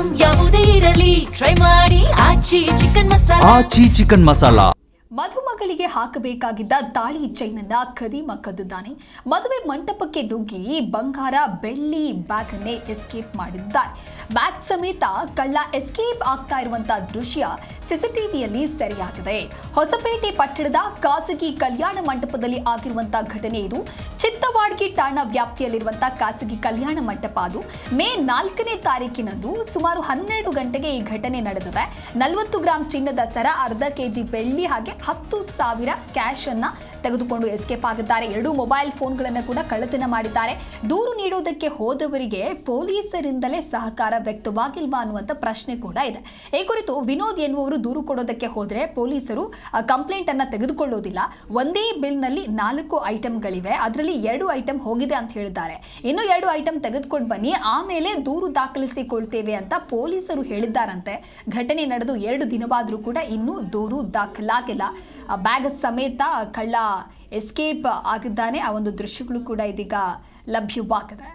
Item ಯಾವುದೇ ಇರಲಿ try ಮಾಡಿ ಆಚಿ ಚಿಕನ್ ಮಸಾಲಾ. ಮದುಮಗಳಿಗೆ ಹಾಕಬೇಕಾಗಿದ್ದ ತಾಳಿ ಚೈನನ್ನ ಖದೀಮ ಕದ್ದಿದ್ದಾನೆ. ಮದುವೆ ಮಂಟಪಕ್ಕೆ ನುಗ್ಗಿ ಬಂಗಾರ ಬೆಳ್ಳಿ ಬ್ಯಾಗ್ ಅನ್ನೇ ಎಸ್ಕೇಪ್ ಮಾಡಿದ್ದಾರೆ. ಬ್ಯಾಗ್ ಸಮೇತ ಕಳ್ಳ ಎಸ್ಕೇಪ್ ಆಗ್ತಾ ಇರುವಂತಹ ದೃಶ್ಯ ಸಿಸಿಟಿವಿಯಲ್ಲಿ ಸೆರೆಯಾಗಿದೆ. ಹೊಸಪೇಟೆ ಪಟ್ಟಣದ ಖಾಸಗಿ ಕಲ್ಯಾಣ ಮಂಟಪದಲ್ಲಿ ಆಗಿರುವಂತಹ ಘಟನೆ ಇದು. ಚಿತ್ತವಾಡ್ಗಿ ಠಾಣಾ ವ್ಯಾಪ್ತಿಯಲ್ಲಿರುವಂತಹ ಖಾಸಗಿ ಕಲ್ಯಾಣ ಮಂಟಪ ಅದು. ಮೇ 4ನೇ ತಾರೀಕಿನಂದು ಸುಮಾರು 12 ಗಂಟೆಗೆ ಈ ಘಟನೆ ನಡೆದಿದೆ. 40 ಗ್ರಾಂ ಚಿನ್ನದ ಸರ, ಅರ್ಧ ಕೆಜಿ ಬೆಳ್ಳಿ ಹಾಗೆ 10,000 ಕ್ಯಾಶ್ ಅನ್ನ ತೆಗೆದುಕೊಂಡು ಎಸ್ಕೇಪ್ ಆಗಿದ್ದಾರೆ. 2 ಮೊಬೈಲ್ ಫೋನ್ಗಳನ್ನು ಕೂಡ ಕಳ್ಳತನ ಮಾಡಿದ್ದಾರೆ. ದೂರು ನೀಡೋದಕ್ಕೆ ಹೋದವರಿಗೆ ಪೊಲೀಸರಿಂದಲೇ ಸಹಕಾರ ವ್ಯಕ್ತವಾಗಿಲ್ವಾ ಅನ್ನುವಂಥ ಪ್ರಶ್ನೆ ಕೂಡ ಇದೆ. ಈ ಕುರಿತು ವಿನೋದ್ ಎನ್ನುವರು ದೂರು ಕೊಡೋದಕ್ಕೆ ಹೋದರೆ ಪೊಲೀಸರು ಕಂಪ್ಲೇಂಟ್ ಅನ್ನ ತೆಗೆದುಕೊಳ್ಳೋದಿಲ್ಲ. ಒಂದೇ ಬಿಲ್ನಲ್ಲಿ 4 ಐಟಮ್ಗಳಿವೆ, ಅದರಲ್ಲಿ 2 ಐಟಮ್ ಹೋಗಿದೆ ಅಂತ ಹೇಳಿದ್ದಾರೆ. ಇನ್ನು 2 ಐಟಮ್ ತೆಗೆದುಕೊಂಡು ಬನ್ನಿ, ಆಮೇಲೆ ದೂರು ದಾಖಲಿಸಿಕೊಳ್ತೇವೆ ಅಂತ ಪೊಲೀಸರು ಹೇಳಿದ್ದಾರಂತೆ. ಘಟನೆ ನಡೆದು 2 ದಿನವಾದರೂ ಕೂಡ ಇನ್ನೂ ದೂರು ದಾಖಲಾಗಿಲ್ಲ. ಬ್ಯಾಗ್ ಸಮೇತ ಕಳ್ಳ ಎಸ್ಕೇಪ್ ಆಗಿದ್ದಾನೆ. ಆ ಒಂದು ದೃಶ್ಯಗಳು ಕೂಡ ಇದೀಗ ಲಭ್ಯವಾಗಿದೆ.